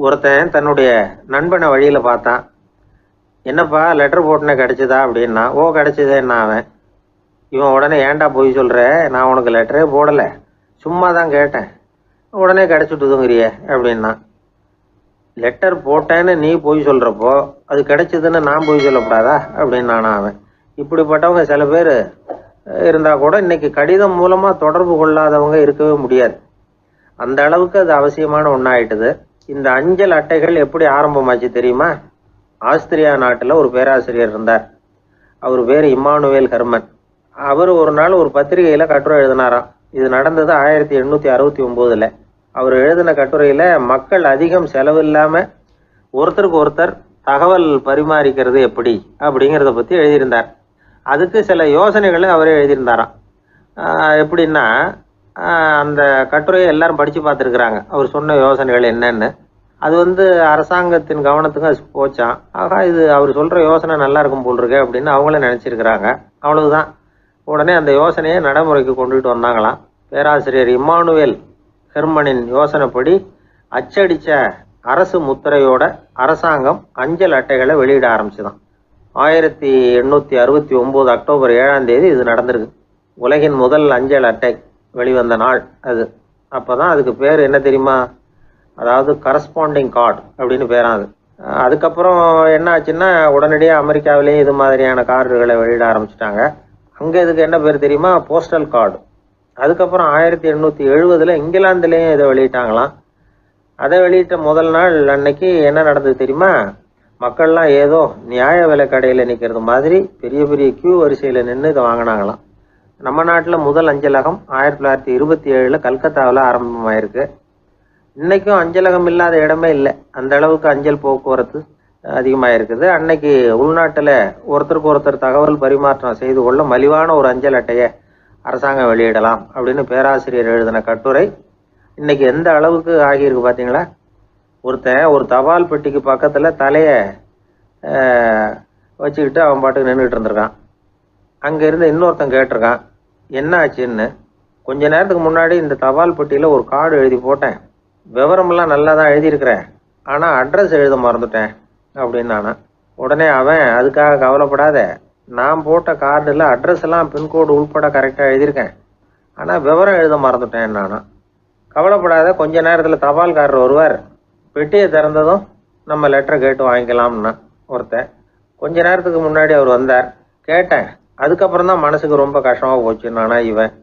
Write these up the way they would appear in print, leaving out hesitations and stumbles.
ஒருத்தன் தன்னுடைய நண்பனை வழியில பார்த்தான். என்னப்பா லெட்டர் போட்டுனே கிடைச்சதா அப்படின்னா, ஓ கிடைச்சதேன்னா அவன். இவன் உடனே ஏன்டா போய் சொல்ற, நான் உனக்கு லெட்டரே போடல, சும்மா தான் கேட்டேன், உடனே கிடைச்சிட்டுதுங்கிறிய அப்படின்னா. லெட்டர் போட்டேன்னு நீ போய் சொல்றப்போ அது கிடைச்சதுன்னு நான் போய் சொல்லக்கூடாதா அப்படின்னு நானா அவன். இப்படிப்பட்டவங்க சில பேர் இருந்தா கூட இன்னைக்கு கடிதம் மூலமா தொடர்பு கொள்ளாதவங்க இருக்கவே முடியாது. அந்த அளவுக்கு அது அவசியமான ஒன்னாயிட்டுது. இந்த அஞ்சல் அட்டைகள் எப்படி ஆரம்பமாச்சு தெரியுமா? ஆஸ்திரியா நாட்டுல ஒரு பேராசிரியர் இருந்தார். அவர் பேர் இம்மானுவேல் ஹெர்மன். அவர் ஒரு நாள் ஒரு பத்திரிகையில கட்டுரை எழுதினாராம். இது நடந்தது 1869. அவர் எழுதின கட்டுரையில மக்கள் அதிகம் செலவு இல்லாம ஒருத்தருக்கு ஒருத்தர் தகவல் பரிமாறிக்கிறது எப்படி அப்படிங்கிறத பத்தி எழுதியிருந்தார். அதுக்கு சில யோசனைகளை அவரே எழுதியிருந்தாராம். எப்படின்னா, அந்த கட்டுரையை எல்லாரும் படிச்சு பார்த்துருக்குறாங்க, அவர் சொன்ன யோசனைகள் என்னன்னு. அது அரசாங்கத்தின் கவனத்துக்கு அது போச்சான். ஆகா, இது அவர் சொல்ற யோசனை நல்லா இருக்கும் போல் இருக்கு அப்படின்னு அவங்களே நினைச்சிருக்கிறாங்க. அவ்வளவுதான். உடனே அந்த யோசனையை நடைமுறைக்கு கொண்டுகிட்டு வந்தாங்களாம். பேராசிரியர் இம்மானுவேல் ஹெர்மனின் யோசனைப்படி அச்சடிச்ச அரசு முத்திரையோட அரசாங்கம் அஞ்சல் அட்டைகளை வெளியிட ஆரம்பிச்சுதான். 1869 அக்டோபர் 7ஆம் தேதி இது நடந்திருக்கு. உலகின் முதல் அஞ்சல் அட்டை வெளிவந்த நாள் அது. அப்பதான் அதுக்கு பேர் என்ன தெரியுமா? அதாவது கரஸ்பாண்டிங் கார்டு அப்படின்னு பேராது. அதுக்கப்புறம் என்ன ஆச்சுன்னா, உடனடியாக அமெரிக்காவிலேயே இது மாதிரியான கார்டுகளை வெளியிட ஆரம்பிச்சிட்டாங்க. அங்கே இதுக்கு என்ன பேர் தெரியுமா? Postal card. அதுக்கப்புறம் 1870 இங்கிலாந்துலேயும் இதை வெளியிட்டாங்களாம். அதை வெளியிட்ட முதல் நாள் அன்னைக்கு என்ன நடந்தது தெரியுமா? மக்கள்லாம் ஏதோ நியாய விலை கடையில் நிற்கிறது மாதிரி பெரிய பெரிய கியூ வரிசையில் நின்று இதை வாங்கினாங்களாம். நம்ம நாட்டில் முதல் அஞ்சலகம் 1927 கல்கத்தாவில் ஆரம்பமாயிருக்கு. இன்னைக்கும் அஞ்சலகம் இல்லாத இடமே இல்லை. அந்த அளவுக்கு அஞ்சல் போக்குவரத்து அதிகமாக இருக்குது. அன்னைக்கு உள்நாட்டில் ஒருத்தருக்கு ஒருத்தர் தகவல் பரிமாற்றம் செய்து கொள்ள மலிவான ஒரு அஞ்சல் அட்டையை அரசாங்கம் வெளியிடலாம் அப்படின்னு பேராசிரியர் எழுதின கட்டுரை இன்னைக்கு எந்த அளவுக்கு ஆகியிருக்கு பார்த்தீங்களா? ஒருத்தன் ஒரு தபால் பெட்டிக்கு பக்கத்தில் தலையை வச்சுக்கிட்டு அவன் பாட்டுக்கு நின்றுட்டு இருந்திருக்கான். அங்கே இருந்து இன்னொருத்தன் கேட்டிருக்கான், என்ன ஆச்சுன்னு. கொஞ்ச நேரத்துக்கு முன்னாடி இந்த தபால் பெட்டியில் ஒரு கார்டு எழுதி போட்டேன், விவரமெல்லாம் நல்லா தான் எழுதியிருக்கிறேன், ஆனால் அட்ரஸ் எழுத மறந்துட்டேன் அப்படின்னு நானா. உடனே அவன், அதுக்காக கவலைப்படாத, நான் போட்ட கார்டில் அட்ரஸ் எல்லாம் பின்கோடு உள்பட கரெக்டாக எழுதியிருக்கேன், ஆனால் விவரம் எழுத மறந்துட்டேன் நானா. கவலைப்படாத, கொஞ்ச நேரத்தில் தபால்காரர் வருவார், பெட்டியை திறந்ததும் நம்ம லெட்டரை கேட்டு வாங்கிக்கலாம்னா ஒருத்தன். கொஞ்ச நேரத்துக்கு முன்னாடி அவர் வந்தார், கேட்டேன், அதுக்கப்புறம் தான் மனசுக்கு ரொம்ப கஷ்டமாக போச்சு நானா. இவன்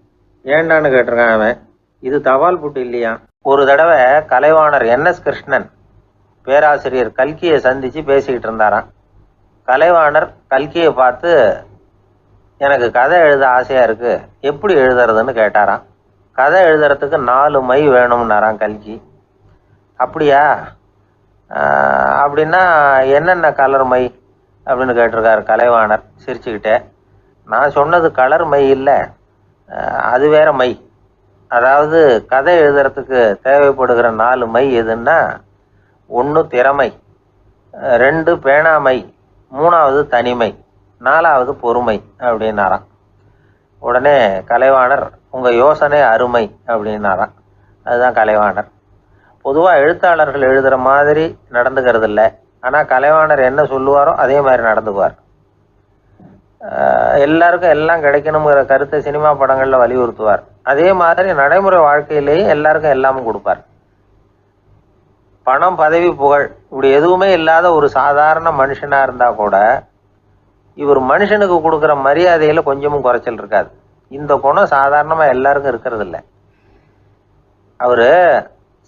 ஏண்டான்னு கேட்டிருக்கான் அவன். இது தபால் புட்டு இல்லையா. ஒரு தடவை கலைவாணர் NS கிருஷ்ணன் பேராசிரியர் கல்கியை சந்திச்சு பேசிக்கிட்டு இருந்தாராம். கலைவாணர் கல்கியை பார்த்து, எனக்கு கதை எழுத ஆசையா இருக்கு, எப்படி எழுதுறதுன்னு கேட்டாராம். கதை எழுதுறதுக்கு 4 மை வேணும்னாராம் கல்கி. அப்படியா, அப்படின்னா என்னென்ன கலர் மை அப்படின்னு கேட்டிருக்காரு கலைவாணர் சிரிச்சுக்கிட்டே. நான் சொன்னது கலர் மை இல்லை, அது வேற மை. அதாவது கதை எழுதுறதுக்கு தேவைப்படுகிற 4 மை எதுன்னா, 1 திறமை, 2 பேணாமை, 3வது தனிமை, 4வது பொறுமை அப்படின்னாராம். உடனே கலைவாணர், உங்க யோசனை அருமை அப்படின்னாராம். அதுதான் கலைவாணர். பொதுவாக எழுத்தாளர்கள் எழுதுகிற மாதிரி நடந்துக்கிறது இல்லை. ஆனால் கலைவாணர் என்ன சொல்லுவாரோ அதே மாதிரி நடந்துக்குவார். எல்லாருக்கும் எல்லாம் கிடைக்கணுங்கிற கருத்தை சினிமா படங்களில் வலியுறுத்துவார். அதே மாதிரி நடைமுறை வாழ்க்கையிலேயே எல்லாருக்கும் எல்லாமும் கொடுப்பார். பணம், பதவி, புகழ் இப்படி எதுவுமே இல்லாத ஒரு சாதாரண மனுஷனாக இருந்தால் கூட இவர் மனுஷனுக்கு கொடுக்குற மரியாதையில் கொஞ்சமும் குறைச்சல் இருக்காது. இந்த குணம் சாதாரணமாக எல்லாருக்கும் இருக்கிறது இல்லை. அவர்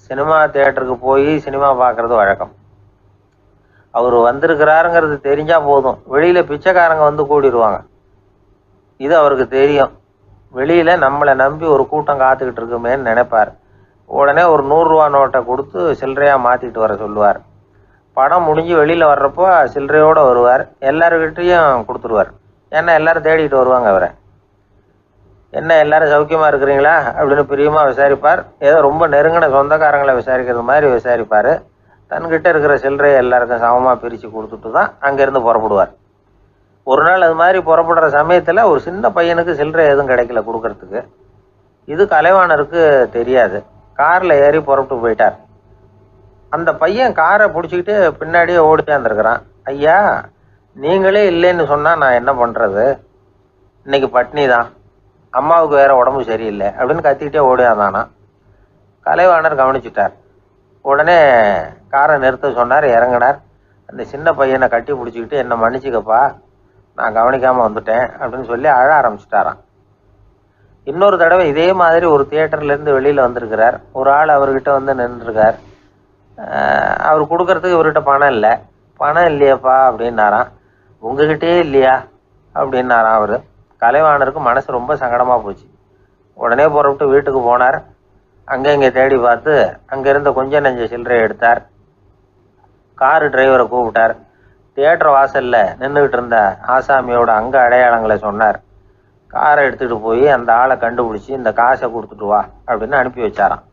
சினிமா தியேட்டருக்கு போய் சினிமா பார்க்குறது வழக்கம். அவர் வந்திருக்கிறாருங்கிறது தெரிஞ்சால் போதும், வெளியில் பிச்சைக்காரங்க வந்து கூடிடுவாங்க. இது அவருக்கு தெரியும். வெளியில் நம்மளை நம்பி ஒரு கூட்டம் காத்துக்கிட்டு இருக்குமேன்னு நினைப்பார். உடனே ஒரு 100 ரூபா நோட்டை கொடுத்து சில்லறையாக மாற்றிட்டு வர சொல்லுவார். படம் முடிஞ்சு வெளியில் வர்றப்போ சில்லறையோடு வருவார். எல்லாருக்கிட்டையும் கொடுத்துருவார். ஏன்னா எல்லாரும் தேடிட்டு வருவாங்க அவரை. என்ன எல்லாரும் சௌக்கியமாக இருக்கிறீங்களா அப்படின்னு பிரியமாக விசாரிப்பார். ஏதோ ரொம்ப நெருங்கின சொந்தக்காரங்களை விசாரிக்கிறது மாதிரி விசாரிப்பார். தன்கிட்ட இருக்கிற சில்லறையை எல்லாருக்கும் சமமாக பிரித்து கொடுத்துட்டு தான் அங்கேருந்து புறப்படுவார். ஒரு நாள் அது மாதிரி புறப்படுற சமயத்தில் ஒரு சின்ன பையனுக்கு சில்லறை எதுவும் கிடைக்கல கொடுக்கறதுக்கு. இது கலைவாணருக்கு தெரியாது. காரில் ஏறி புறப்பட்டு போயிட்டார். அந்த பையன் காரை பிடிச்சிக்கிட்டு பின்னாடியே ஓடிச்சாந்துருக்கிறான். ஐயா, நீங்களே இல்லைன்னு சொன்னால் நான் என்ன பண்ணுறது? இன்னைக்கு பட்னி தான், அம்மாவுக்கு வேற உடம்பு சரியில்லை அப்படின்னு கத்திக்கிட்டே ஓடியாந்தானா. கலைவாணர் கவனிச்சுட்டார். உடனே காரை நிறுத்த சொன்னார், இறங்கினார். அந்த சின்ன பையனை கட்டி பிடிச்சிக்கிட்டு என்னை மன்னிச்சுக்கப்பா, நான் கவனிக்காமல் வந்துட்டேன் அப்படின்னு சொல்லி அழ ஆரம்பிச்சிட்டாராம். இன்னொரு தடவை இதே மாதிரி ஒரு தியேட்டர்லேருந்து வெளியில் வந்திருக்கிறார். ஒரு ஆள் அவர்கிட்ட வந்து நின்றுருக்கார். அவர் கொடுக்கறதுக்கு இவர்கிட்ட பணம் இல்லை. பணம் இல்லையாப்பா அப்படின்னாராம். உங்ககிட்டே இல்லையா அப்படின்னாராம் அவர். கலைவாணருக்கு மனசு ரொம்ப சங்கடமாக போச்சு. உடனே புறப்பட்டு வீட்டுக்கு போனார். அங்கே இங்கே தேடி பார்த்து அங்கே இருந்த கொஞ்சம் நெஞ்ச சில்லறையை எடுத்தார். காரு டிரைவரை கூப்பிட்டார். தியேட்டர் வாசலில் நின்றுக்கிட்டு இருந்த ஆசாமியோட அங்க அடையாளங்களை சொன்னார். காரை எடுத்துகிட்டு போய் அந்த ஆளை கண்டுபிடிச்சி இந்த காசை கொடுத்துட்டு வா அப்படின்னு அனுப்பி வச்சாராம்.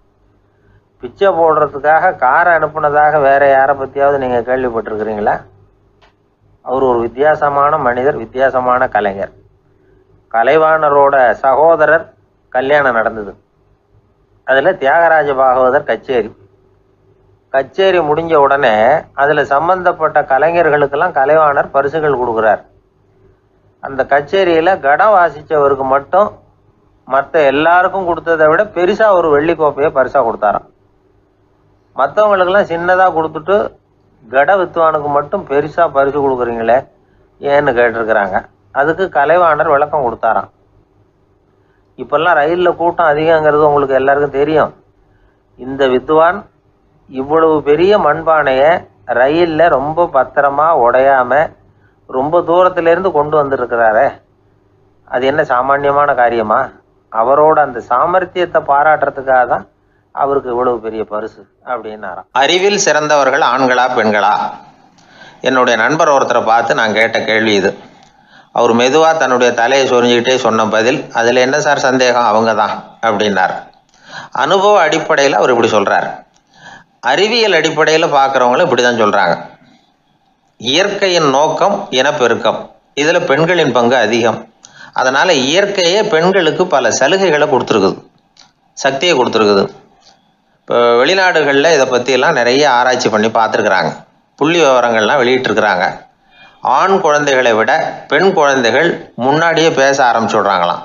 பிச்சை போடுறதுக்காக காரை அனுப்புனதாக வேற யாரை பற்றியாவது நீங்கள் கேள்விப்பட்டிருக்கிறீங்களா? அவர் ஒரு வித்தியாசமான மனிதர், வித்தியாசமான கலைஞர். கலைவாணரோட சகோதரர் கல்யாணம் நடந்தது. அதில் தியாகராஜ பாகவதர் கச்சேரி முடிஞ்ச உடனே அதில் சம்பந்தப்பட்ட கலைஞர்களுக்கெல்லாம் கலைவாணர் பரிசுகள் கொடுக்குறார். அந்த கச்சேரியில் கடம் வாசித்தவருக்கு மட்டும் மற்ற எல்லாருக்கும் கொடுத்ததை விட பெருசாக ஒரு வெள்ளி கோப்பையை பரிசாக கொடுத்தாராம். மற்றவங்களுக்கெல்லாம் சின்னதாக கொடுத்துட்டு கட வித்துவானுக்கு மட்டும் பெருசாக பரிசு கொடுக்குறீங்களே ஏன்னு கேட்டிருக்கிறாங்க. அதுக்கு கலைவாணர் விளக்கம் கொடுத்தாராம். இப்பெல்லாம் ரயிலில் கூட்டம் அதிகங்கிறது உங்களுக்கு எல்லாருக்கும் தெரியும். இந்த வித்வான் இவ்வளவு பெரிய மண்பானையை ரயிலில் ரொம்ப பத்திரமா உடையாம ரொம்ப தூரத்திலேருந்து கொண்டு வந்திருக்கிறாரே, அது என்ன சாமானியமான காரியமா? அவரோட அந்த சாமர்த்தியத்தை பாராட்டுறதுக்காக தான் அவருக்கு இவ்வளவு பெரிய பரிசு அப்படின்னாராம். அறிவில் சிறந்தவர்கள் ஆண்களா பெண்களா? என்னுடைய நண்பர் ஒருத்தரை பார்த்து நான் கேட்ட கேள்வி இது. அவர் மெதுவாக தன்னுடைய தலையை சொரிஞ்சுக்கிட்டே சொன்ன பதில், அதில் என்ன சார் சந்தேகம், அவங்க தான் அப்படின்னார். அனுபவ அடிப்படையில் அவர் இப்படி சொல்கிறார். அறிவியல் அடிப்படையில் பார்க்குறவங்களும் இப்படி தான் சொல்கிறாங்க. இயற்கையின் நோக்கம் இனப்பெருக்கம், இதில் பெண்களின் பங்கு அதிகம். அதனால் இயற்கையே பெண்களுக்கு பல சலுகைகளை கொடுத்துருக்குது, சக்தியை கொடுத்துருக்குது. இப்போ வெளிநாடுகளில் இதை பற்றியெல்லாம் நிறைய ஆராய்ச்சி பண்ணி பார்த்துருக்குறாங்க. புள்ளி விவரங்கள்லாம் வெளியிட்டிருக்கிறாங்க. ஆண் குழந்தைகளை விட பெண் குழந்தைகள் முன்னாடியே பேச ஆரம்பிச்சுடுறாங்களாம்.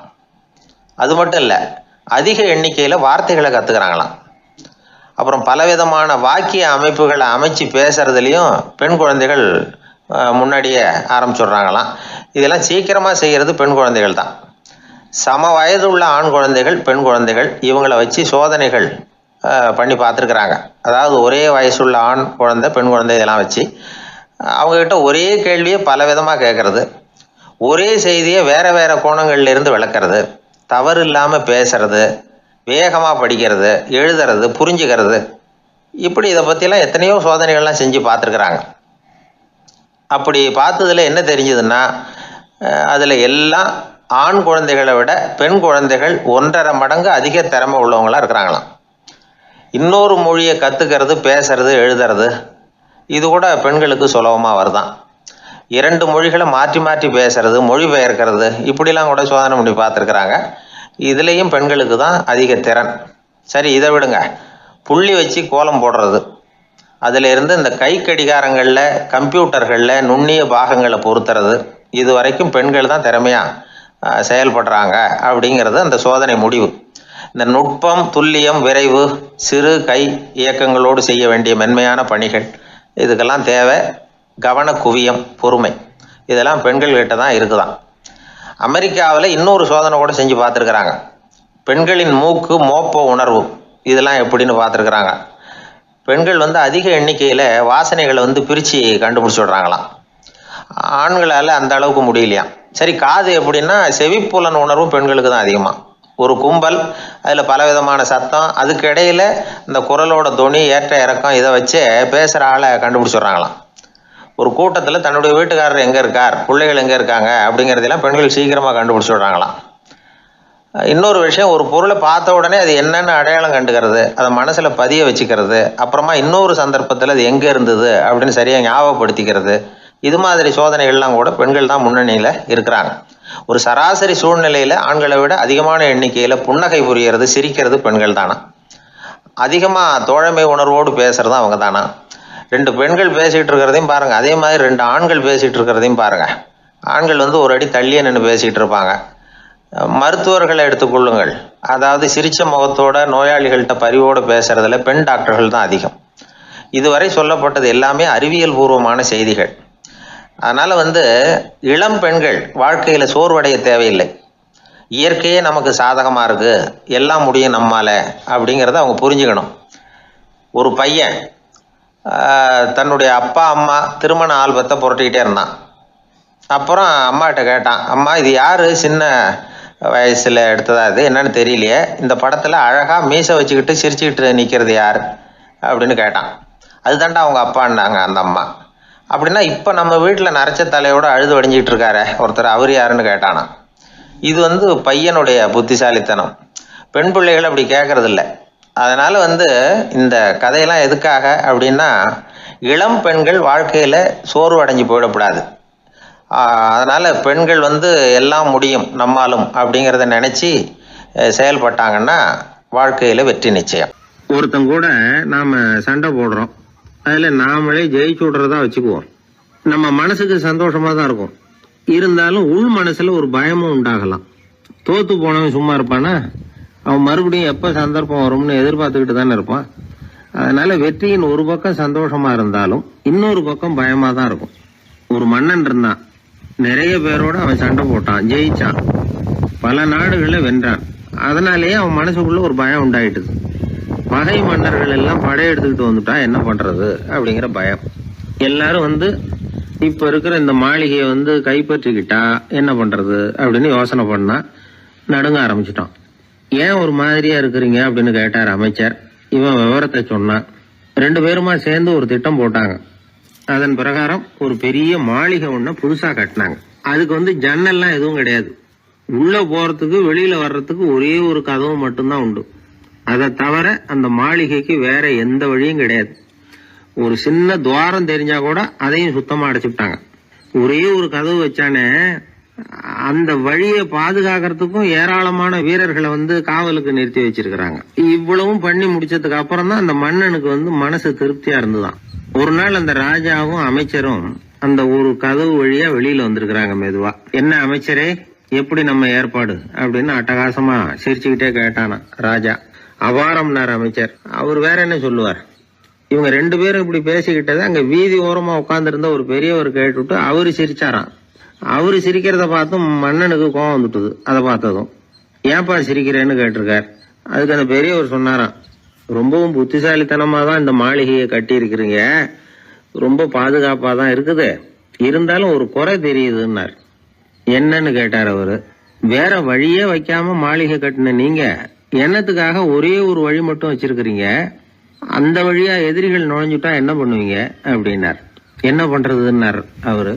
அது மட்டும் இல்லை, அதிக எண்ணிக்கையில் வார்த்தைகளை கற்றுக்கிறாங்களாம். அப்புறம் பலவிதமான வாக்கிய அமைப்புகளை அமைச்சு பேசுறதுலேயும் பெண் குழந்தைகள் முன்னாடியே ஆரம்பிச்சுடுறாங்களாம். இதெல்லாம் சீக்கிரமாக செய்கிறது பெண் குழந்தைகள் தான். சம வயது உள்ள ஆண் குழந்தைகள் பெண் குழந்தைகள் இவங்களை வச்சு சோதனைகள் பண்ணி பார்த்துருக்குறாங்க. அதாவது ஒரே வயசுள்ள ஆண் குழந்தை பெண் குழந்தை இதெல்லாம் வச்சு அவங்கக்கிட்ட ஒரே கேள்வியை பல விதமாக கேட்குறது, ஒரே செய்தியை வேறு வேறு கோணங்கள்லேருந்து விளக்கிறது, தவறு இல்லாமல் பேசுறது, வேகமாக படிக்கிறது, எழுதுறது, புரிஞ்சுக்கிறது, இப்படி இதை பற்றிலாம் எத்தனையோ சோதனைகள்லாம் செஞ்சு பார்த்துருக்குறாங்க. அப்படி பார்த்ததில் என்ன தெரிஞ்சதுன்னா, அதில் எல்லாம் ஆண் குழந்தைகளை விட பெண் குழந்தைகள் 1.5 மடங்கு அதிக திறமை உள்ளவங்களாக இருக்கிறாங்களாம். இன்னொரு மொழியை கற்றுக்கிறது, பேசுறது, எழுதுறது, இது கூட பெண்களுக்கு சுலபமாக வருதான். 2 மொழிகளை மாற்றி மாற்றி பேசுறது, மொழிபெயர்க்கிறது, இப்படிலாம் கூட சோதனை பண்ணி பார்த்துருக்குறாங்க. இதுலேயும் பெண்களுக்கு தான் அதிக திறன். சரி, இதை விடுங்க. புள்ளி வச்சு கோலம் போடுறது, அதில் இருந்து இந்த கை கடிகாரங்களில், கம்ப்யூட்டர்களில் நுண்ணிய பாகங்களை பொருத்துறது, இது வரைக்கும் பெண்கள் தான் திறமையாக செயல்படுறாங்க அப்படிங்கிறது அந்த சோதனை முடிவு. இந்த நுட்பம், துல்லியம், விரைவு, சிறு கை இயக்கங்களோடு செய்ய வேண்டிய மென்மையான பணிகள், இதுக்கெல்லாம் தேவை கவன குவியம், பொறுமை. இதெல்லாம் பெண்கள்கிட்ட தான் இருக்குதான். அமெரிக்காவில் இன்னொரு சோதனை கூட செஞ்சு பார்த்துருக்குறாங்க. பெண்களின் மூக்கு மோப்ப உணர்வு, இதெல்லாம் எப்படின்னு பார்த்துருக்குறாங்க. பெண்கள் அதிக எண்ணிக்கையில் வாசனைகளை பிரித்து கண்டுபிடிச்சி விடுறாங்களாம். ஆண்களால் அந்த அளவுக்கு முடியலையாம். சரி, காது எப்படின்னா செவிப்புலன் உணர்வும் பெண்களுக்கு தான் அதிகமாக. ஒரு கும்பல், அதில் பலவிதமான சத்தம், அதுக்கு இடையில் இந்த குரலோட துணி, ஏற்ற இறக்கம், இதை வச்சே பேசுகிற ஆளை கண்டுபிடிச்சிடுறாங்களாம். ஒரு கூட்டத்தில் தன்னுடைய வீட்டுக்காரர் எங்கே இருக்கார், பிள்ளைகள் எங்கே இருக்காங்க அப்படிங்கிறதெல்லாம் பெண்கள் சீக்கிரமாக கண்டுபிடிச்சி விடுறாங்களாம். இன்னொரு விஷயம், ஒரு பொருளை பார்த்த உடனே அது என்னென்னு அடையாளம் கண்டுக்கிறது, அதை மனசில் பதிய வச்சுக்கிறது, அப்புறமா இன்னொரு சந்தர்ப்பத்தில் அது எங்கே இருந்தது அப்படின்னு சரியாக ஞாபகப்படுத்திக்கிறது, இது மாதிரி சோதனைகள்லாம் கூட பெண்கள் தான் முன்னணியில் இருக்கிறாங்க. ஒரு சராசரி சூழ்நிலையில் ஆண்களை விட அதிகமான எண்ணிக்கையில் புன்னகை புரியறது, சிரிக்கிறது பெண்கள் தானா. அதிகமாக தோழமை உணர்வோடு பேசுகிறதும் அவங்க தானா. 2 பெண்கள் பேசிகிட்டு இருக்கிறதையும் பாருங்கள், அதே மாதிரி 2 ஆண்கள் பேசிகிட்டு இருக்கிறதையும் பாருங்கள். ஆண்கள் ஒரு அடி தள்ளியே நின்று பேசிகிட்டு இருப்பாங்க. மருத்துவர்களை எடுத்துக்கொள்ளுங்கள், அதாவது சிரிச்ச முகத்தோட நோயாளிகள்கிட்ட பரிவோடு பேசுறதுல பெண் டாக்டர்கள் தான் அதிகம். இதுவரை சொல்லப்பட்டது எல்லாமே அறிவியல் பூர்வமான செய்திகள். அதனால் இளம் பெண்கள் வாழ்க்கையில் சோர்வடைய தேவையில்லை. இயற்கையே நமக்கு சாதகமாக இருக்குது, எல்லாம் முடியும் நம்மால் அப்படிங்கிறத அவங்க புரிஞ்சுக்கணும். ஒரு பையன் தன்னுடைய அப்பா அம்மா திருமண ஆல்பத்தை புரட்டிக்கிட்டே இருந்தான். அப்புறம் அம்மாகிட்ட கேட்டான், அம்மா இது யார் சின்ன வயசில் எடுத்ததா, இது என்னன்னு தெரியலையே, இந்த படத்தில் அழகாக மீசை வச்சுக்கிட்டு சிரிச்சுக்கிட்டு நிற்கிறது யார் அப்படின்னு கேட்டான். அதுதான்டா அவங்க அப்பான்னாங்க அந்த அம்மா. அப்படின்னா இப்போ நம்ம வீட்டில் நரைச்ச தலையோடு அழுது வடிஞ்சிக்கிட்டு இருக்காரு ஒருத்தர், அவர் யாருன்னு கேட்டானா. இது பையனுடைய புத்திசாலித்தனம். பெண் பிள்ளைகள் அப்படி கேட்கறதில்ல. அதனால் இந்த கதையெல்லாம் எதுக்காக அப்படின்னா, இளம் பெண்கள் வாழ்க்கையில் சோர்வு அடைஞ்சு போயிடக்கூடாது. அதனால் பெண்கள் எல்லாம் முடியும் நம்மாலும் அப்படிங்கிறத நினச்சி செயல்பட்டாங்கன்னா வாழ்க்கையில் வெற்றி நிச்சயம். ஒருத்தங்க கூட நாம் சண்டை போடுறோம், அதில் நாமளே ஜெயிச்சு விட்றதா வச்சுக்குவோம். நம்ம மனசுக்கு சந்தோஷமாக தான் இருக்கும், இருந்தாலும் உள் மனசில் ஒரு பயமும் உண்டாகலாம். தோற்று போனவன் சும்மா இருப்பானா? அவன் மறுபடியும் எப்போ சந்தர்ப்பம் வரும்னு எதிர்பார்த்துக்கிட்டு தானே இருப்பான். அதனால வெற்றியின் ஒரு பக்கம் சந்தோஷமா இருந்தாலும் இன்னொரு பக்கம் பயமா தான் இருக்கும். ஒரு மன்னன் இருந்தான், நிறைய பேரோட அவன் சண்டை போட்டான், ஜெயிச்சான், பல நாடுகளை வென்றான். அதனாலேயே அவன் மனசுக்குள்ள ஒரு பயம் உண்டாயிட்டுது. பகை மன்னர்கள் எல்லாம் படையெடுத்துக்கிட்டு வந்துட்டா என்ன பண்றது அப்படிங்கிற பயம். எல்லாரும் இப்ப இருக்கிற இந்த மாளிகையை கைப்பற்றிக்கிட்டா என்ன பண்றது அப்படின்னு யோசனை பண்ணா நடுங்க ஆரம்பிச்சிட்டான். ஏன் ஒரு மாதிரியா இருக்கிறீங்க அப்படின்னு கேட்டார் அமைச்சர். இவன் விவரத்தை சொன்னான். 2 பேருமா சேர்ந்து ஒரு திட்டம் போட்டாங்க. அதன் பிரகாரம் ஒரு பெரிய மாளிகை ஒண்ணு புதுசா கட்டினாங்க. அதுக்கு ஜன்னல்லாம் எதுவும் கிடையாது. உள்ள போறதுக்கு வெளியில வர்றதுக்கு ஒரே ஒரு கதவு மட்டும்தான் உண்டு. அதை தவிர அந்த மாளிகைக்கு வேற எந்த வழியும் கிடையாது. ஒரு சின்ன துவாரம் தெரிஞ்சா கூட அதையும் சுத்தமா அடைச்சுட்டாங்க. ஒரே ஒரு கதவு வச்சானே, அந்த வழியை பாதுகாக்கிறதுக்கும் ஏராளமான வீரர்களை காவலுக்கு நிறுத்தி வச்சிருக்கிறாங்க. இவ்வளவும் பண்ணி முடிச்சதுக்கு அப்புறம் தான் அந்த மன்னனுக்கு மனசு திருப்தியா இருந்துதான். ஒரு நாள் அந்த ராஜாவும் அமைச்சரும் அந்த ஒரு கதவு வழியா வெளியில வந்திருக்கிறாங்க மெதுவா. என்ன அமைச்சரே, எப்படி நம்ம ஏற்பாடு அப்படின்னு அட்டகாசமா சிரிச்சுக்கிட்டே கேட்டானா ராஜா. அபாரம்னார் அமைச்சர். அவர் வேற என்ன சொல்லுவார்? இவங்க 2 பேரும் இப்படி பேசிக்கிட்டதை அங்க வீதி ஓரமா உட்கார்ந்து இருந்த ஒரு பெரியவர் கேட்டுவிட்டு அவரு சிரிச்சாராம். அவரு சிரிக்கிறத பார்த்தும் மன்னனுக்கு கோவம் வந்துட்டுது. அதை பார்த்ததும் ஏன்பா சிரிக்கிறேன்னு கேட்டிருக்கார். அதுக்கு அந்த பெரியவர் சொன்னாராம், ரொம்பவும் புத்திசாலித்தனமா தான் இந்த மாளிகையை கட்டி இருக்கிறீங்க, ரொம்ப பாதுகாப்பா தான் இருக்குது, இருந்தாலும் ஒரு குறை தெரியுதுன்னார். என்னன்னு கேட்டார் அவரு. வேற வழியே வைக்காம மாளிகை கட்டின நீங்க என்னத்துக்காக ஒரே ஒரு வழி மட்டும் வச்சிருக்கிறீங்க? அந்த வழியா எதிரிகள் நுழைஞ்சுட்டா என்ன பண்ணுவீங்க அப்படின்னார். என்ன பண்றதுன்னார் அவரு.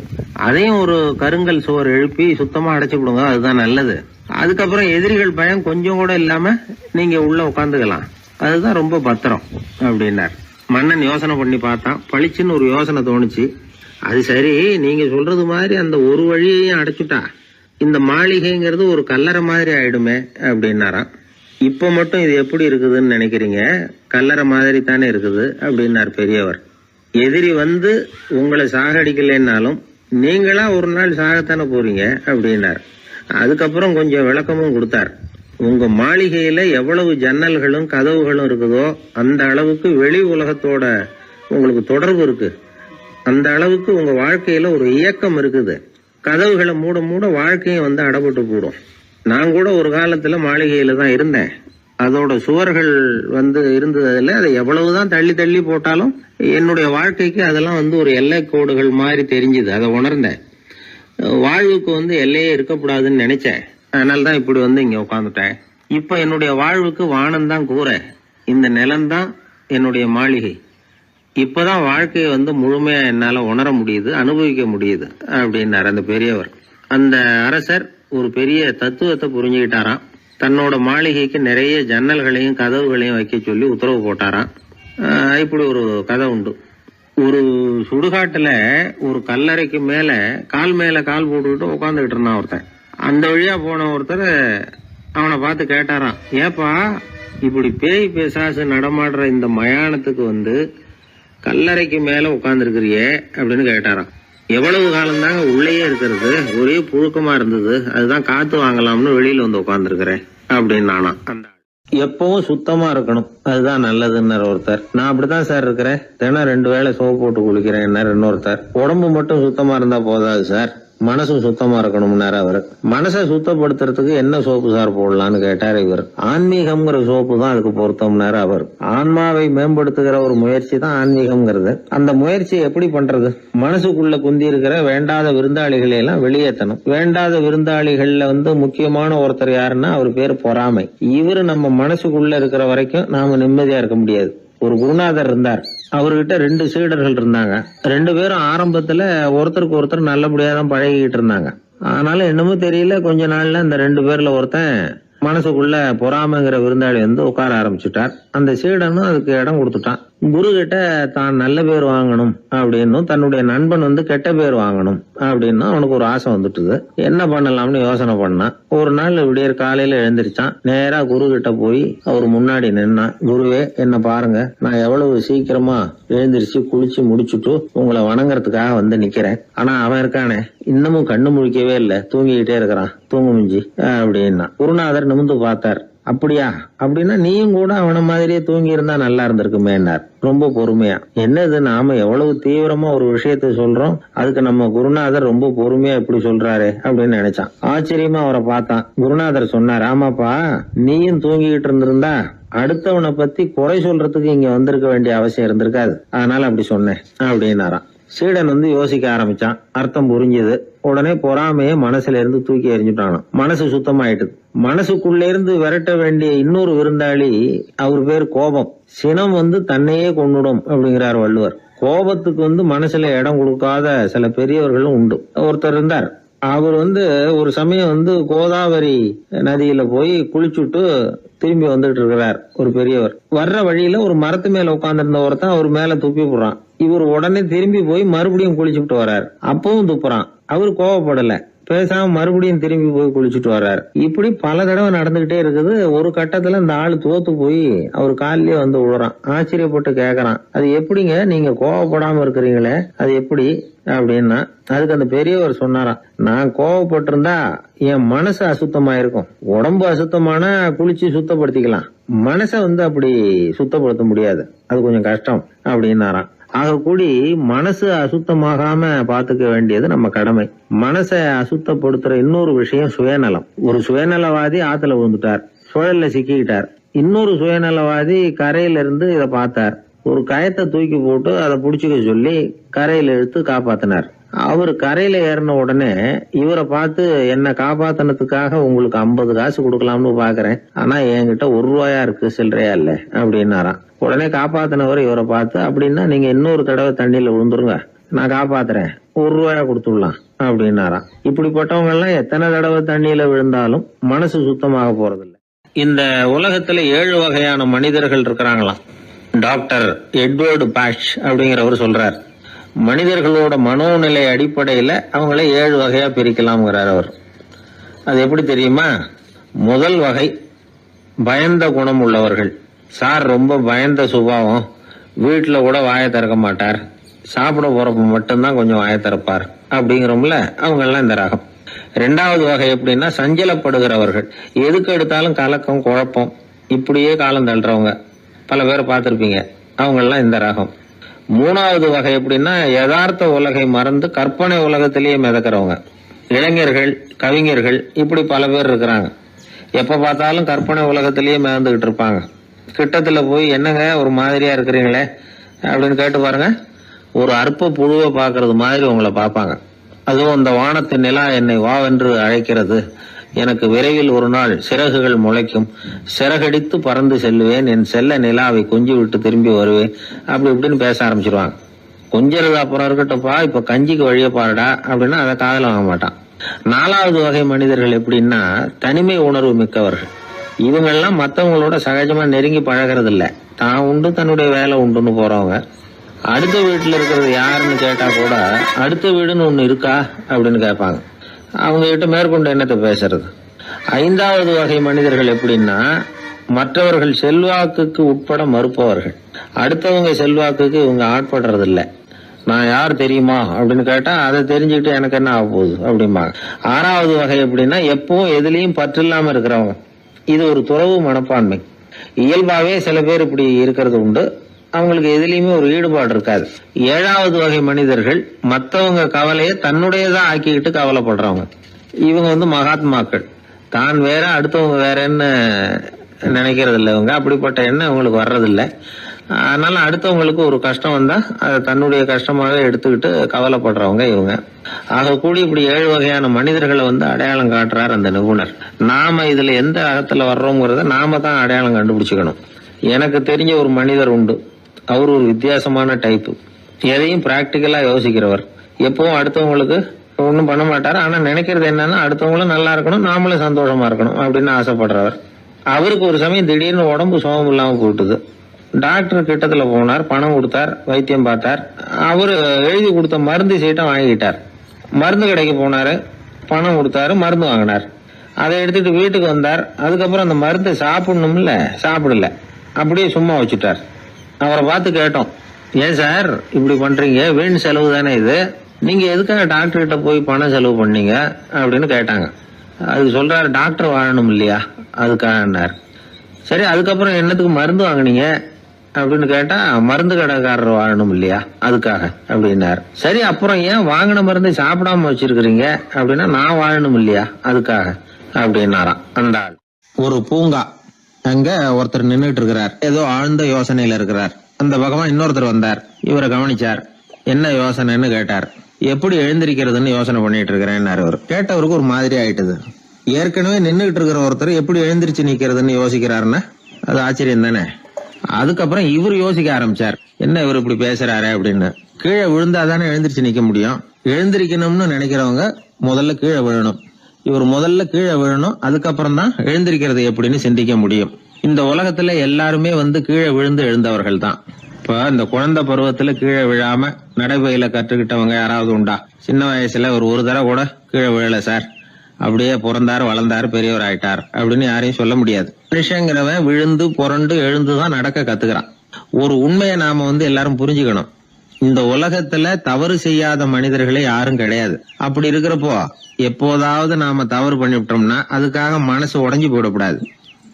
அதையும் ஒரு கருங்கல் சுவர் எழுப்பி சுத்தமா அடைச்சு விடுங்க, அதுதான் நல்லது. அதுக்கப்புறம் எதிரிகள் பயம் கொஞ்சம் கூட இல்லாம நீங்க உள்ள உட்காந்துக்கலாம், அதுதான் ரொம்ப பத்திரம் அப்படின்னார். மன்னன் யோசனை பண்ணி பார்த்தான். பளிச்சுன்னு ஒரு யோசனை தோணுச்சு. அது சரி, நீங்க சொல்றது மாதிரி அந்த ஒரு வழியையும் அடைச்சுட்டா இந்த மாளிகைங்கிறது ஒரு கல்லறை மாதிரி ஆயிடுமே அப்படின்னாராம். இப்ப மட்டும் இது எப்படி இருக்குதுன்னு நினைக்கிறீங்க? கல்லறை மாதிரி தானே இருக்குது அப்படின்னார் பெரியவர். எதிரி உங்களை சாகடிக்கலைன்னாலும் நீங்களா ஒரு நாள் சாகத்தானே போறீங்க அப்படின்னார். அதுக்கப்புறம் கொஞ்சம் விளக்கமும் கொடுத்தார். உங்க மாளிகையில எவ்வளவு ஜன்னல்களும் கதவுகளும் இருக்குதோ அந்த அளவுக்கு வெளி உலகத்தோட உங்களுக்கு தொடர்பு இருக்கு. அந்த அளவுக்கு உங்க வாழ்க்கையில ஒரு இயக்கம் இருக்குது. கதவுகளை மூட மூட வாழ்க்கையும் அடப்பட்டு போடும். நான் கூட ஒரு காலத்துல மாளிகையில தான் இருந்தேன். அதோட சுவர்கள் இருந்ததுல அதை எவ்வளவுதான் தள்ளி தள்ளி போட்டாலும் என்னுடைய வாழ்க்கைக்கு அதெல்லாம் ஒரு எல்லை கோடுகள் மாதிரி தெரிஞ்சுது. அதை உணர்ந்தேன். வாழ்வுக்கு எல்லையே இருக்கக்கூடாதுன்னு நினைச்சேன். அதனால்தான் இப்படி இங்க உட்காந்துட்டேன். இப்ப என்னுடைய வாழ்வுக்கு வானம் தான் கூரை, இந்த நிலம்தான் என்னுடைய மாளிகை. இப்பதான் வாழ்க்கையை முழுமையா என்னால உணர முடியுது, அனுபவிக்க முடியுது அப்படின்னார் அந்த பெரியவர். அந்த அரசர் ஒரு பெரிய தத்துவத்தை புரிஞ்சுக்கிட்டாராம். தன்னோட மாளிகைக்கு நிறைய ஜன்னல்களையும் கதவுகளையும் வைக்க சொல்லி உத்தரவு போட்டாராம். இப்படி ஒரு கதை உண்டு. ஒரு சுடுகாட்டுல ஒரு கல்லறைக்கு மேல கால் போட்டுக்கிட்டு உட்காந்துக்கிட்டு இருந்தான் ஒருத்தன். அந்த வழியா போன ஒருத்தர் அவனை பார்த்து கேட்டாராம், ஏப்பா இப்படி பேய் பிசாசு நடமாடுற இந்த மயானத்துக்கு வந்து கல்லறைக்கு மேல உட்கார்ந்துருக்கிறியே அப்படின்னு கேட்டாராம். எவ்வளவு காலம் தாங்க உள்ளேயே இருக்கிறது, ஒரே புழுக்கமா இருந்தது, அதுதான் காத்து வாங்கலாம்னு வெளியில வந்து உட்கார்ந்துருக்கிறேன் அப்படின்னு நானா. அந்த எப்பவும் சுத்தமா இருக்கணும், அதுதான் நல்லதுன்னு ஒருத்தர். நான் அப்படித்தான் சார் இருக்கிறேன், தினம் 2 வேளை சோப்பு போட்டு குளிக்கிறேன் இன்னொருத்தர். உடம்பு மட்டும் சுத்தமா இருந்தா போதாது சார், மனசும் சுத்தமா இருக்கணும்னாரு அவரு. மனசை சுத்தப்படுத்துறதுக்கு என்ன சோப்பு சார் போடலான்னு கேட்டாரு இவர். ஆன்மீகம்ங்கிற சோப்பு தான் அதுக்கு பொருத்தம்னாரு அவர். ஆன்மாவை மேம்படுத்துகிற ஒரு முயற்சி தான் ஆன்மீகம்ங்கிறது. அந்த முயற்சியை எப்படி பண்றது? மனசுக்குள்ள குந்தி இருக்கிற வேண்டாத விருந்தாளிகளை எல்லாம் வெளியேற்றணும். வேண்டாத விருந்தாளிகள்ல வந்து முக்கியமான ஒருத்தர் யாருன்னா அவர் பேர் பொறாமை. இவரு நம்ம மனசுக்குள்ள இருக்கிற வரைக்கும் நாம நிம்மதியா இருக்க முடியாது. ஒரு குருநாதர் இருந்தார், அவர்கிட்ட 2 சீடர்கள் இருந்தாங்க. 2 பேரும் ஆரம்பத்துல ஒருத்தருக்கு ஒருத்தர் நல்லபடியா தான் பழகிட்டு இருந்தாங்க. ஆனாலும் என்னமோ தெரியல, கொஞ்ச நாள்ல இந்த 2 பேர்ல ஒருத்தன் மனசுக்குள்ள பொறாமைங்கிற விருந்தாளி வந்து உட்கார ஆரம்பிச்சுட்டார். அந்த சீடனும் அதுக்கு இடம் கொடுத்துட்டான். குரு கிட்ட தான் நல்ல பேர் வாங்கணும் அப்படின்னும் தன்னுடைய நண்பன் வந்து கெட்ட பேர் வாங்கணும் அப்படின்னு அவனுக்கு ஒரு ஆசை வந்துட்டுது. என்ன பண்ணலாம்னு யோசனை பண்ணான். ஒரு நாள் விடியற் காலையில எழுந்திருச்சான், நேரா குரு கிட்ட போய் அவர் முன்னாடி நின்னான். குருவே, என்ன பாருங்க, நான் எவ்வளவு சீக்கிரமா எழுந்திருச்சு குளிச்சு முடிச்சுட்டு உங்களை வணங்குறதுக்காக வந்து நிக்கிறேன். ஆனா அவன் இருக்கானே இன்னமும் கண்ணு முழிக்கவே இல்ல, தூங்கிக்கிட்டே இருக்கிறான், தூங்கு மிஞ்சி அப்படின்னா. குருநாதர் நிமிந்து பார்த்தார். அப்படியா, அப்படின்னா நீயும் கூட அவன மாதிரியே தூங்கி இருந்தா நல்லா இருந்திருக்குமேன்னார் ரொம்ப பொறுமையா. என்னது, நாம எவ்வளவு தீவிரமா ஒரு விஷயத்த சொல்றோம், அதுக்கு நம்ம குருநாதர் ரொம்ப பொறுமையா இப்படி சொல்றாரு அப்படின்னு நினைச்சான். ஆச்சரியமா அவரை பார்த்தான். குருநாதர் சொன்னார், ஆமாப்பா, நீயும் தூங்கிக்கிட்டு இருந்திருந்தா அடுத்தவனை பத்தி குறை சொல்றதுக்கு இங்க வந்திருக்க வேண்டிய அவசியம் இருந்திருக்காது, அதனால அப்படி சொன்னேன் அப்படின்னாராம். சீடன் வந்து யோசிக்க ஆரம்பிச்சான். அர்த்தம் புரிஞ்சது. உடனே பொறாமைய மனசுல இருந்து தூக்கி எறிஞ்சுட்டானோ. மனசு சுத்தமாயிட்டுது. மனசுக்குள்ள இருந்து விரட்ட வேண்டிய இன்னொரு விருந்தாளி, அவர் பேர் கோபம். சினம் வந்து தன்னையே கொன்னுடும் அப்படிங்கிறார் வள்ளுவர். கோபத்துக்கு வந்து மனசுல இடம் கொடுக்காத சில பெரியவர்களும் உண்டு. ஒருத்தர் இருந்தார், அவர் வந்து ஒரு சமயம் வந்து கோதாவரி நதியில போய் குளிச்சுட்டு திரும்பி வந்துட்டு இருக்கிறார். ஒரு பெரியவர் வர்ற வழியில ஒரு மரத்து மேல உட்கார்ந்திருந்த ஒருத்தன் அவர் மேல துப்பி போடுறான். இவர் உடனே திரும்பி போய் மறுபடியும் குளிச்சுட்டு வர்றாரு. அப்பவும் துப்புறான். அவர் கோவப்படல, பேசாம மறுபடியும் திரும்பி போய் குளிச்சுட்டு வர்றாரு. இப்படி பல தடவை நடந்துகிட்டே இருக்குது. ஒரு கட்டத்துல இந்த ஆளு தோத்து போய் அவர் காலிலேயே வந்து விழுறான். ஆச்சரியப்பட்டு கேக்குறான், அது எப்படிங்க நீங்க கோவப்படாம இருக்கிறீங்களே, அது எப்படி அப்படின்னா. அதுக்கு அந்த பெரியவர் சொன்னாராம், நான் கோவப்பட்டிருந்தா என் மனசு அசுத்தமா இருக்கும். உடம்பு அசுத்தமான குளிச்சு சுத்தப்படுத்திக்கலாம், மனசை வந்து அப்படி சுத்தப்படுத்த முடியாது, அது கொஞ்சம் கஷ்டம் அப்படின்னாராம். ஆக கூடி மனசு அசுத்தமாகாம பாத்துக்க வேண்டியது நம்ம கடமை. மனசை அசுத்தப்படுத்துற இன்னொரு விஷயம் சுயநலம். ஒரு சுயநலவாதி ஆத்துல விழுந்துட்டார், சுழல்ல சிக்கிக்கிட்டார். இன்னொரு சுயநலவாதி கரையில இருந்து இத பார்த்தார். ஒரு கயத்தை தூக்கி போட்டு அதை புடிச்சுக்க சொல்லி கரையில இழுத்து காப்பாத்தினார். அவரு கரையில ஏறின உடனே இவரை பார்த்து, என்ன காப்பாத்தினதுக்காக உங்களுக்கு 50 காசு கொடுக்கலாம்னு பாக்குறேன், ஆனா என்கிட்ட 1 ரூபாயா இருக்கு, சில்லறையா இல்ல அப்படின்னாராம். உடனே காப்பாத்தினவர் இவரை பார்த்து, அப்படின்னா நீங்க இன்னொரு தடவை தண்ணியில விழுந்துருங்க, நான் காப்பாத்துறேன், 1 ரூபாயா கொடுத்துடலாம் அப்படின்னாராம். இப்படிப்பட்டவங்க எல்லாம் எத்தனை தடவை தண்ணியில விழுந்தாலும் மனசு சுத்தமாக போறதில்லை. இந்த உலகத்துல 7 வகையான மனிதர்கள் இருக்கிறாங்களாம். டாக்டர் எட்வர்டு பாஷ் அப்படிங்கிறவர் சொல்றார், மனிதர்களோட மனோநிலை அடிப்படையில அவங்கள 7 வகையா பிரிக்கலாம்ங்கிறார் அவர். அது எப்படி தெரியுமா? முதல் வகை பயந்த குணம் உள்ளவர்கள். சார் ரொம்ப பயந்த சுபாவம், வீட்டுல கூட வாயை திறக்க மாட்டார், சாப்பிட போறப்ப மட்டும்தான் கொஞ்சம் வாயை திறப்பார் அப்படிங்கிறோம்ல, அவங்க எல்லாம் இந்த ரகம். 2வது வகை எப்படின்னா சஞ்சலப்படுகிறவர்கள். எதுக்கு எடுத்தாலும் கலக்கம் குழப்பம், இப்படியே காலம் தள்ளுறவங்க பல பேரை பார்த்திருப்பீங்க, அவங்க எல்லாம் இந்த ரகம். 3வது வகை எப்படின்னா யதார்த்த உலகை மறந்து கற்பனை உலகத்திலேயே மிதக்கிறவங்க. இளைஞர்கள், கவிஞர்கள், இப்படி பல பேர் இருக்கிறாங்க. எப்ப பார்த்தாலும் கற்பனை உலகத்திலேயே மிதந்துகிட்டு இருப்பாங்க. கிட்டத்துல போய் என்னங்க ஒரு மாதிரியா இருக்கிறீங்களே அப்படின்னு கேட்டு பாருங்க, ஒரு அற்ப புழுவை பாக்குறது மாதிரி உங்களை பார்ப்பாங்க. அதுவும் இந்த வானத்து நிலா என்னை வாவென்று அழைக்கிறது, எனக்கு விரைவில் ஒரு நாள் சிறகுகள் முளைக்கும், சிறகடித்து பறந்து செல்லுவேன், என் செல்ல நிலாவை கொஞ்சி விட்டு திரும்பி வருவேன், அப்படி இப்படின்னு பேச ஆரம்பிச்சிருவாங்க. கொஞ்சிறது அப்புறம் இருக்கட்டும்ப்பா, இப்ப கஞ்சிக்கு வழிய பாருடா அப்படின்னா அதை காதல வாங்க மாட்டான். 4வது வகை மனிதர்கள் எப்படின்னா தனிமை உணர்வு மிக்கவர்கள். இவங்கெல்லாம் மற்றவங்களோட சகஜமா நெருங்கி பழகிறது இல்ல, தான் உண்டு தன்னுடைய வேலை உண்டுன்னு போறவங்க. அடுத்த வீட்டுல இருக்கிறது யாருன்னு கேட்டா கூட அடுத்த வீடுன்னு ஒண்ணு இருக்கா அப்படின்னு கேட்பாங்க. அவங்க கிட்ட மேற்கொண்டு என்னத்தை பேசுறது. 5வது வகை மனிதர்கள் எப்படின்னா மற்றவர்கள் செல்வாக்குக்கு உட்பட மறுப்பவர்கள். அடுத்தவங்க செல்வாக்குக்கு இவங்க ஆட்படுறது இல்லை. நான் யார் தெரியுமா அப்படின்னு கேட்டா அதை தெரிஞ்சுக்கிட்டு எனக்கு என்ன ஆக போகுது அப்படிம்பாங்க. 6வது வகை எப்படின்னா, எப்பவும் எதுலயும் பற்று இல்லாம இருக்கிறவங்க. இது ஒரு துறவு மனப்பான்மை. இயல்பாவே சில பேர் இப்படி இருக்கிறது உண்டு. அவங்களுக்கு எதுலயுமே ஒரு ஈடுபாடு இருக்காது. 7வது வகை மனிதர்கள் மற்றவங்க கவலையை தன்னுடையதான் ஆக்கிக்கிட்டு கவலைப்படுறவங்க. இவங்க மகாத்மாக்கள். தான் வேற அடுத்தவங்க வேறன்னு நினைக்கிறது இல்லை. இவங்க அப்படிப்பட்ட எண்ணம் இவங்களுக்கு வர்றதில்லை. அதனால அடுத்தவங்களுக்கு ஒரு கஷ்டம் வந்தா அதை தன்னுடைய கஷ்டமாக எடுத்துக்கிட்டு கவலைப்படுறவங்க இவங்க. ஆக கூடி இப்படி 7 வகையான மனிதர்களை அடையாளம் காட்டுறார் அந்த நிபுணர். நாம இதுல எந்த அகத்துல வர்றோங்கிறத நாம தான் அடையாளம் கண்டுபிடிச்சுக்கணும். எனக்கு தெரிஞ்ச ஒரு மனிதர் உண்டு. அவர் ஒரு வித்தியாசமான டைப்பு. எதையும் பிராக்டிக்கலா யோசிக்கிறவர். எப்பவும் அடுத்தவங்களுக்கு ஒன்றும் பண்ண மாட்டாரு. ஆனா நினைக்கிறது என்னன்னா, அடுத்தவங்களும் நல்லா இருக்கணும், நாமளும் சந்தோஷமா இருக்கணும் அப்படின்னு ஆசைப்படுறவர். அவருக்கு ஒரு சமயம் திடீர்னு உடம்பு சுகம் இல்லாம போட்டுது. டாக்டர் கிட்டத்துல போனார், பணம் கொடுத்தார், வைத்தியம் பார்த்தார். அவரு எழுதி கொடுத்த மருந்து சீட்டை வாங்கிட்டார். மருந்து கடைக்கு போனாரு, பணம் கொடுத்தாரு, மருந்து வாங்கினார். அதை எடுத்துட்டு வீட்டுக்கு வந்தார். அதுக்கப்புறம் அந்த மருந்து சாப்பிடணும்ல, சாப்பிடல, அப்படியே சும்மா வச்சுட்டார். அவரை பார்த்து கேட்டோம், ஏன் சார் இப்படி பண்றீங்க, வீண் செலவு தானே இது, நீங்க எதுக்காக டாக்டர் கிட்ட போய் பணம் செலவு பண்ணீங்க அப்படின்னு கேட்டாங்க. அதுக்கு சொல்றாரு, டாக்டர் வாழணும் இல்லையா அதுக்காக. சரி, அதுக்கப்புறம் என்னத்துக்கு மருந்து வாங்கினீங்க அப்படின்னு கேட்டா, மருந்து கடைக்காரர் வாழணும் இல்லையா அதுக்காக அப்படின்னாரு. சரி, அப்புறம் ஏன் வாங்கின மருந்து சாப்பிடாம வச்சிருக்கிறீங்க அப்படின்னா, நான் வாழணும் இல்லையா அதுக்காக அப்படின்னாராம் அந்த ஆள். ஒரு பூங்கா, அங்க ஒருத்தர் நின்றுட்டு இருக்கிறார். ஏதோ ஆழ்ந்த யோசனையில இருக்கிறார். அந்த பக்கமா இன்னொருத்தர் வந்தார். இவரை கவனிச்சார். என்ன யோசனைன்னு கேட்டார். எப்படி எழுந்திருக்கிறதுன்னு யோசனை பண்ணிட்டு இருக்கிறேன்னாரு. அவர் கேட்டவருக்கு ஒரு மாதிரி ஆயிட்டது. ஏற்கனவே நின்றுகிட்டு இருக்கிற ஒருத்தர் எப்படி எழுந்திருச்சு நிக்கிறதுன்னு யோசிக்கிறாருன்னா அது ஆச்சரியம் தானே. அதுக்கப்புறம் இவர் யோசிக்க ஆரம்பிச்சார், என்ன இவர் இப்படி பேசுறாரு அப்படின்னு. கீழே விழுந்தாதானே எழுந்திருச்சு நிக்க முடியும். எழுந்திருக்கணும்னு நினைக்கிறவங்க முதல்ல கீழே விழணும். இவர் முதல்ல கீழே விழணும், அதுக்கப்புறம் தான் எழுந்திருக்கிறது எப்படின்னு சிந்திக்க முடியும். இந்த உலகத்துல எல்லாருமே கீழே விழுந்து எழுந்தவர்கள் தான். இப்ப இந்த குழந்தை பருவத்துல கீழே விழாம நடைபயில கற்றுக்கிட்டவங்க யாராவது உண்டா? சின்ன வயசுல ஒரு தடவை கூட கீழே விழல சார், அப்படியே பிறந்தாரு, வளர்ந்தாரு, பெரியவர் ஆயிட்டார் அப்படின்னு யாரையும் சொல்ல முடியாது. மனுஷங்கிறவன் விழுந்து புரண்டு எழுந்துதான் நடக்க கத்துக்கிறான். ஒரு உண்மையை நாம எல்லாரும் புரிஞ்சுக்கணும். இந்த உலகத்துல தவறு செய்யாத மனிதர்களே யாரும் கிடையாது. அப்படி இருக்கிறப்போ எப்போதாவது நாம தவறு பண்ணிவிட்டோம்னா அதுக்காக மனசு உடைஞ்சு போயிடக்கூடாது.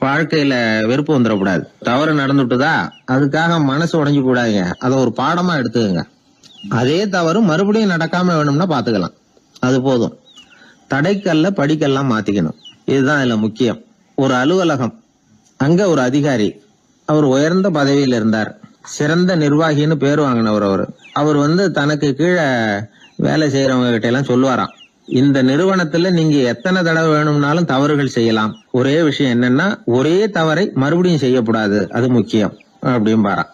வாழ்க்கையில வெறுப்பு வந்துடக்கூடாது. தவறு நடந்துட்டுதா அதுக்காக மனசு உடைஞ்சு கூடாதுங்க. அதை ஒரு பாடமா எடுத்துக்கங்க. அதே தவறு மறுபடியும் நடக்காம வேணும்னா பாத்துக்கலாம், அது போதும். தடைக்கல்ல படிக்கெல்லாம் மாத்திக்கணும், இதுதான் இதுல முக்கியம். ஒரு அலுவலகம், அங்க ஒரு அதிகாரி, அவர் உயர்ந்த பதவியில் இருந்தார். சிறந்த நிர்வாகின்னு பேர் வாங்கினவர். அவர் தனக்கு கீழே வேலை செய்யறவங்க கிட்ட எல்லாம் சொல்லுவாராம், இந்த நிறுவனத்துல நீங்க எத்தனை தடவை வேணும்னாலும் தவறுகள் செய்யலாம், ஒரே விஷயம் என்னன்னா ஒரே தவறை மறுபடியும் செய்யக்கூடாது, அது முக்கியம் அப்படின்பாராம்.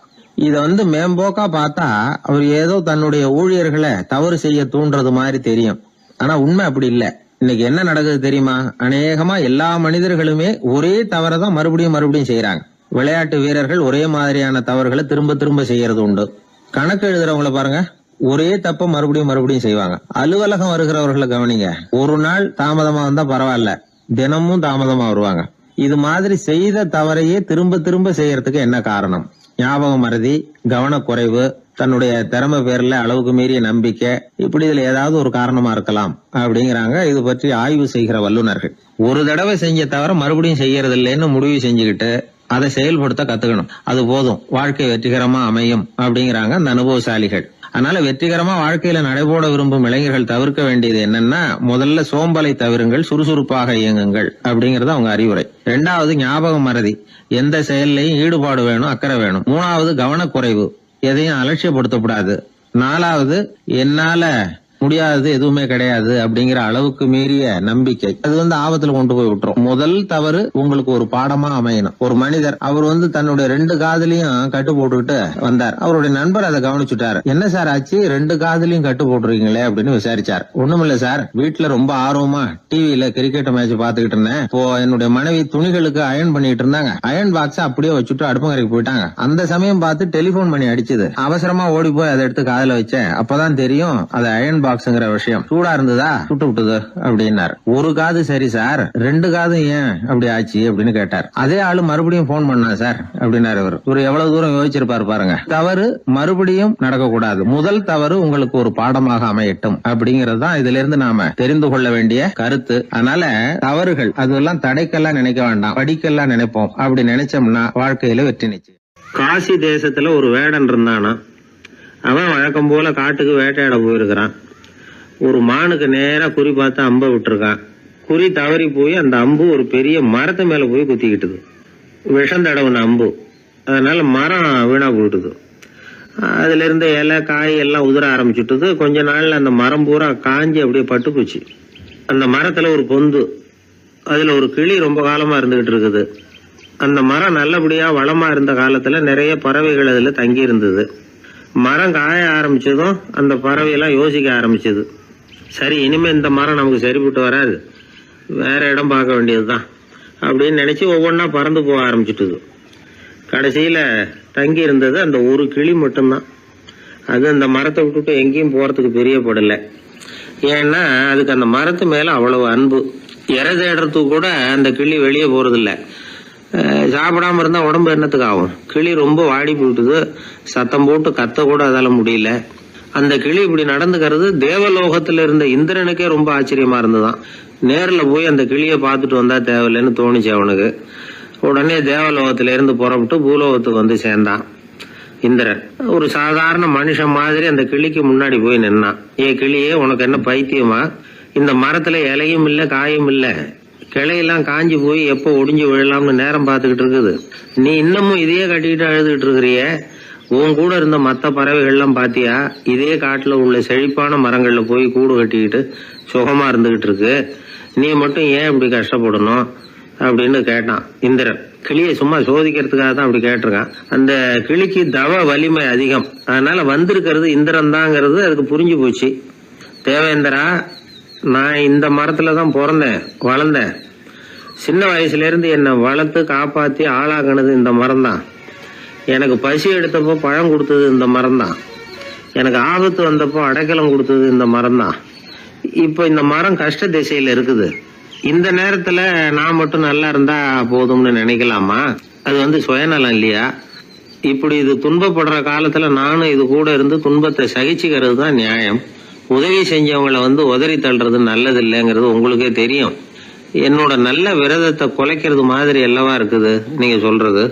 இத மேம்போக்கா பார்த்தா அவர் ஏதோ தன்னுடைய ஊழியர்களை தவறு செய்ய தூண்டுறது மாதிரி தெரியும். ஆனா உண்மை அப்படி இல்ல. இன்னைக்கு என்ன நடக்குது தெரியுமா? அநேகமா எல்லா மனிதர்களுமே ஒரே தவறை தான் மறுபடியும் செய்யறாங்க. விளையாட்டு வீரர்கள் ஒரே மாதிரியான தவறுகளை திரும்ப திரும்ப செய்யறது உண்டு. கணக்கு எழுதுறவங்கள பாருங்க, ஒரே தப்ப மறுபடியும் செய்வாங்க. அலுவலகம் வருகிறவர்களை கவனிங்க, ஒரு நாள் தாமதமா வந்தா பரவாயில்ல, தினமும் தாமதமா வருவாங்க. இது மாதிரி செய்த தவறையே திரும்ப செய்யறதுக்கு என்ன காரணம்? ஞாபக மறதி, கவனக்குறைவு, தன்னுடைய திறமை பேர்ல அளவுக்கு மீறிய நம்பிக்கை, இப்படி இதுல ஏதாவது ஒரு காரணமா இருக்கலாம் அப்படிங்கிறாங்க இது பற்றி ஆய்வு செய்கிற வல்லுநர்கள். ஒரு தடவை செஞ்ச தவிர மறுபடியும் செய்யறது இல்லைன்னு முடிவு செஞ்சுக்கிட்டு அதை செயல்படுத்த கத்துக்கணும், அது போதும், வாழ்க்கை வெற்றிகரமா அமையும் அப்படிங்கிறாங்க அந்த அனுபவசாலிகள். அதனால வெற்றிகரமா வாழ்க்கையில நடைபோட விரும்பும் இளைஞர்கள் தவிர்க்க வேண்டியது என்னன்னா, முதல்ல சோம்பலை தவிருங்கள், சுறுசுறுப்பாக இயங்குங்கள் அப்படிங்கறது அவங்க அறிவுரை. 2வது ஞாபக மறதி, எந்த செயல்லையும் ஈடுபாடு வேணும், அக்கறை வேணும். 3வது கவனக்குறைவு, எதையும் அலட்சியப்படுத்தக்கூடாது. 4வது என்னால முடியாதது எதுவுமே கிடையாது அப்படிங்கிற அளவுக்கு மீறிய நம்பிக்கை, அது ஆபத்துல கொண்டு போய் விட்டுரும். முதல் தவறு உங்களுக்கு ஒரு பாடமா அமையணும். ஒரு மனிதர் அவர் தன்னுடைய 2 காதுலயும் கட்டு போட்டுக்கிட்டு வந்தார். அவருடைய நண்பர் அதை கவனிச்சுட்டாரு. என்ன சார் ஆச்சு, 2 காதுலயும் கட்டு போட்டுருக்கீங்களே அப்படின்னு விசாரிச்சார். ஒண்ணுமில்ல சார், வீட்டுல ரொம்ப ஆர்வமா டிவியில கிரிக்கெட் மேட்ச் பாத்துக்கிட்டு இருந்தேன். இப்போ என்னுடைய மனைவி துணிகளுக்கு அயன் பண்ணிட்டு இருந்தாங்க. அயன் பாக்ஸ் அப்படியே வச்சுட்டு அடுப்பங்கரைக்கு போயிட்டாங்க. அந்த சமயம் பார்த்து டெலிபோன் பண்ணி அடிச்சது. அவசரமா ஓடி போய் அதை எடுத்து காதுல வச்சேன். அப்பதான் தெரியும் அது அயன் பாக்ஸ் பாக்ஸ்ங்கிற விஷயம் சூடா இருந்ததா சுட்டு விட்டுது அப்படின்னாரு. ஒரு காது சரி சார், 2 காதும் ஏன் அப்படி ஆச்சு அப்படின்னு கேட்டார். அதே ஆளு மறுபடியும் போன் பண்ணா சார் அப்படின்னாரு. இவர் எவ்வளவு தூரம் யோசிச்சிருப்பாரு பாருங்க. தவறு மறுபடியும் நடக்க கூடாது, முதல் தவறு உங்களுக்கு ஒரு பாடமாக அமையட்டும் அப்படிங்கறது தான் இதுல இருந்து நாம தெரிந்து கொள்ள வேண்டிய கருத்து. அதனால தவறுகள் அதெல்லாம் தடைக்கெல்லாம் நினைக்க வேண்டாம், படிக்கெல்லாம் நினைப்போம். அப்படி நினைச்சோம்னா வாழ்க்கையில வெற்றி நிச்சயம். காசி தேசத்துல ஒரு வேடன் இருந்தானா. அவன் வழக்கம் போல காட்டுக்கு வேட்டையாட போயிருக்கிறான். ஒரு மானுக்கு நேரா குறி பார்த்து அம்பை விட்டுருக்கான். குறி தவறி போய் அந்த அம்பு ஒரு பெரிய மரத்து மேல போய் குத்திக்கிட்டுது. விஷம் தடவுன அம்பு, அதனால மரம் வீணா போயிட்டுது. அதுல இருந்த இலை காய் எல்லாம் உதிர ஆரம்பிச்சுட்டுது. கொஞ்ச நாள்ல அந்த மரம் பூரா காஞ்சி அப்படியே பட்டு போச்சு. அந்த மரத்துல ஒரு பொந்து, அதுல ஒரு கிளி ரொம்ப காலமா இருந்துகிட்டு இருக்குது. அந்த மரம் நல்லபடியா வளமா இருந்த காலத்துல நிறைய பறவைகள் அதுல தங்கி இருந்தது. மரம் காய ஆரம்பிச்சதும் அந்த பறவையெல்லாம் யோசிக்க ஆரம்பிச்சது. சரி, இனிமே இந்த மரம் நமக்கு சரிப்பட்டு வராது, வேற இடம் பார்க்க வேண்டியதுதான் அப்படின்னு நினைச்சு ஒவ்வொன்னா பறந்து போக ஆரம்பிச்சுட்டுது. கடைசியில தங்கி இருந்தது அந்த ஒரு கிளி மட்டும்தான். அது அந்த மரத்தை விட்டுட்டு எங்கேயும் போறதுக்கு பிரியப்படலை. ஏன்னா அதுக்கு அந்த மரத்து மேல அவ்வளவு அன்பு. இறை தேடுறதுக்கு கூட அந்த கிளி வெளியே போறதில்லை. சாப்பிடாம இருந்தா உடம்பு என்னத்துக்கு ஆகும்? கிளி ரொம்ப வாடி போயிட்டுது. சத்தம் போட்டு கத்த கூட அதால முடியல. அந்த கிளி இப்படி நடந்துக்கிறது தேவலோகத்துல இருந்த இந்திரனுக்கே ரொம்ப ஆச்சரியமா இருந்துதான். நேர்ல போய் அந்த கிளியை பார்த்துட்டு வந்தா தேவையில்லைன்னு தோணுச்சு அவனுக்கு. உடனே தேவலோகத்தில இருந்து புறப்பட்டு பூலோகத்துக்கு வந்து சேர்ந்தான் இந்திரன். ஒரு சாதாரண மனுஷன் மாதிரி அந்த கிளிக்கு முன்னாடி போய் நின்னான். ஏ கிளியே, உனக்கு என்ன பைத்தியமா? இந்த மரத்துல இலையும் இல்ல காயும் இல்ல, கிளையெல்லாம் காஞ்சி போய் எப்போ ஒடிஞ்சு விழலாம்னு நேரம் பார்த்துக்கிட்டு இருக்குது. நீ இன்னமும் இதையே கட்டிக்கிட்டு அழுதுகிட்டு இருக்கிறிய. உன் கூட இருந்த மற்ற பறவைகள்லாம் பாத்தியா? இதே காட்டுல உள்ள செழிப்பான மரங்கள்ல போய் கூடு கட்டிக்கிட்டு சுகமா இருந்துகிட்டு இருக்கு. நீ மட்டும் ஏன் இப்படி கஷ்டப்படணும் அப்படின்னு கேட்டான் இந்திரன். கிளியை சும்மா சோதிக்கிறதுக்காக தான் அப்படி கேட்டிருக்கான். அந்த கிளிக்கு தவ வலிமை அதிகம், அதனால வந்திருக்கிறது இந்திரன் தாங்கிறது அதுக்கு புரிஞ்சு போச்சு. தேவேந்திரா, நான் இந்த மரத்துல தான் பிறந்தேன் வளர்ந்தேன். சின்ன வயசுல இருந்து என்னை வளர்த்து காப்பாத்தி ஆளாக்குனது இந்த மரம் தான். எனக்கு பசி எடுத்தப்போ பழம் கொடுத்தது இந்த மரம் தான். எனக்கு ஆபத்து வந்தப்போ அடைக்கலம் கொடுத்தது இந்த மரம் தான். இப்போ இந்த மரம் கஷ்ட திசையில இருக்குது. இந்த நேரத்துல நான் மட்டும் நல்லா இருந்தா போதும்னு நினைக்கலாமா? அது சுயநலம் இல்லையா? இப்படி இது துன்பப்படுற காலத்துல நானும் இது கூட இருந்து துன்பத்தை சகிச்சுக்கிறது தான் நியாயம். உதவி செஞ்சவங்களை உதறி தள்ளுறது நல்லது இல்லைங்கிறது உங்களுக்கே தெரியும். என்னோட நல்ல விரதத்தை குலைக்கிறது மாதிரி அல்லவா இருக்குது நீங்க சொல்றது.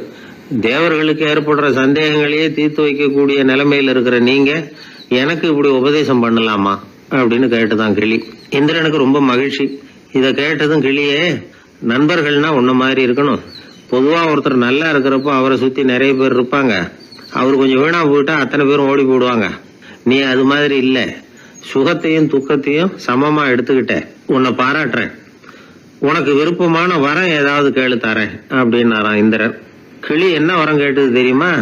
தேவர்களுக்கு ஏற்படுற சந்தேகங்களையே தீர்த்து வைக்கக்கூடிய நிலைமையில இருக்கிற நீங்க எனக்கு இப்படி உபதேசம் பண்ணலாமா அப்படின்னு கேட்டுதான் கிளி. இந்திரனுக்கு ரொம்ப மகிழ்ச்சி. இத கேட்டதும் கிளியே, நண்பர்கள்னா உன்ன மாதிரி இருக்கணும். பொதுவா ஒருத்தர் நல்லா இருக்கிறப்போ அவரை சுத்தி நிறைய பேர் இருப்பாங்க. அவர் கொஞ்சம் வீணா போயிட்டா அத்தனை பேரும் ஓடி போடுவாங்க. நீ அது மாதிரி இல்ல. சுகத்தையும் துக்கத்தையும் சமமா எடுத்துக்கிட்ட. உன்னை பாராட்டுறேன். உனக்கு விருப்பமான வரம் ஏதாவது கேளு தரேன் அப்படின்னாராம் இந்திரன். கிளி என்ன வரம் கேட்டது தெரியுமா?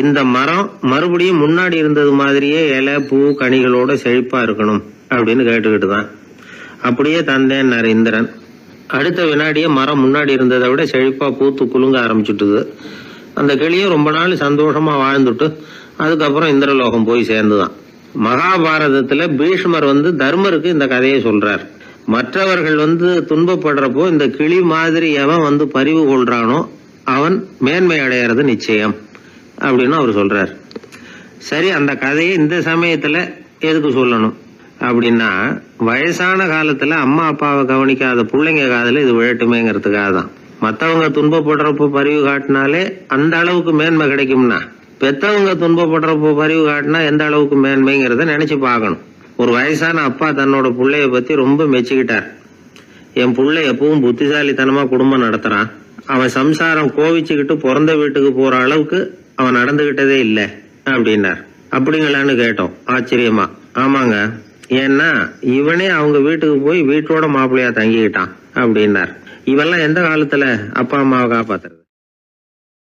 இந்த மரம் மறுபடியும் முன்னாடி இருந்தது மாதிரியே இலை பூ கனிகளோட செழிப்பா இருக்கணும் அப்படின்னு கேட்டுக்கிட்டுதான். அப்படியே தந்தேன்னாரு இந்திரன். அடுத்த வினாடியே மரம் முன்னாடி இருந்ததை விட செழிப்பா பூத்து குலுங்க ஆரம்பிச்சுட்டுது. அந்த கிளியும் ரொம்ப நாள் சந்தோஷமா வாழ்ந்துட்டு அதுக்கப்புறம் இந்திரலோகம் போய் சேர்ந்துதான். மகாபாரதத்துல பீஷ்மர் தர்மருக்கு இந்த கதையை சொல்றார். மற்றவர்கள் துன்பப்படுறப்போ இந்த கிளி மாதிரி எவன் பரிவு கொள்றானோ அவன் மேன்மை அடையறது நிச்சயம் அப்படின்னு அவர் சொல்றார். சரி, அந்த கதையை இந்த சமயத்துல எதுக்கு சொல்லணும் அப்படின்னா, வயசான காலத்துல அம்மா அப்பாவை கவனிக்காத பிள்ளைங்க காதல இது விழட்டுமேங்கிறதுக்காக தான். மற்றவங்க துன்பப்படுறப்போ பரிவு காட்டினாலே அந்த அளவுக்கு மேன்மை கிடைக்கும்னா, பெத்தவங்க துன்பப்படுறப்போ பரிவு காட்டினா எந்த அளவுக்கு மேன்மைங்கிறத நினைச்சு பார்க்கணும். ஒரு வயசான அப்பா தன்னோட பிள்ளைய பத்தி ரொம்ப மெச்சுக்கிட்டார். என் பிள்ளை எப்பவும் புத்திசாலித்தனமா குடும்பம் நடத்துறான். அவன் சம்சாரம் கோவிச்சுக்கிட்டு பிறந்த வீட்டுக்கு போற அளவுக்கு அவன் நடந்துகிட்டதே இல்லை அப்படின்னார். அப்படிங்களான்னு கேட்டோம் ஆச்சரியமா. ஆமாங்க, ஏன்னா இவனே அவங்க வீட்டுக்கு போய் வீட்டோட மாப்பிள்ளையா தங்கிக்கிட்டான் அப்படின்னார். இவெல்லாம் எந்த காலத்துல அப்பா அம்மாவை காப்பாத்துறது?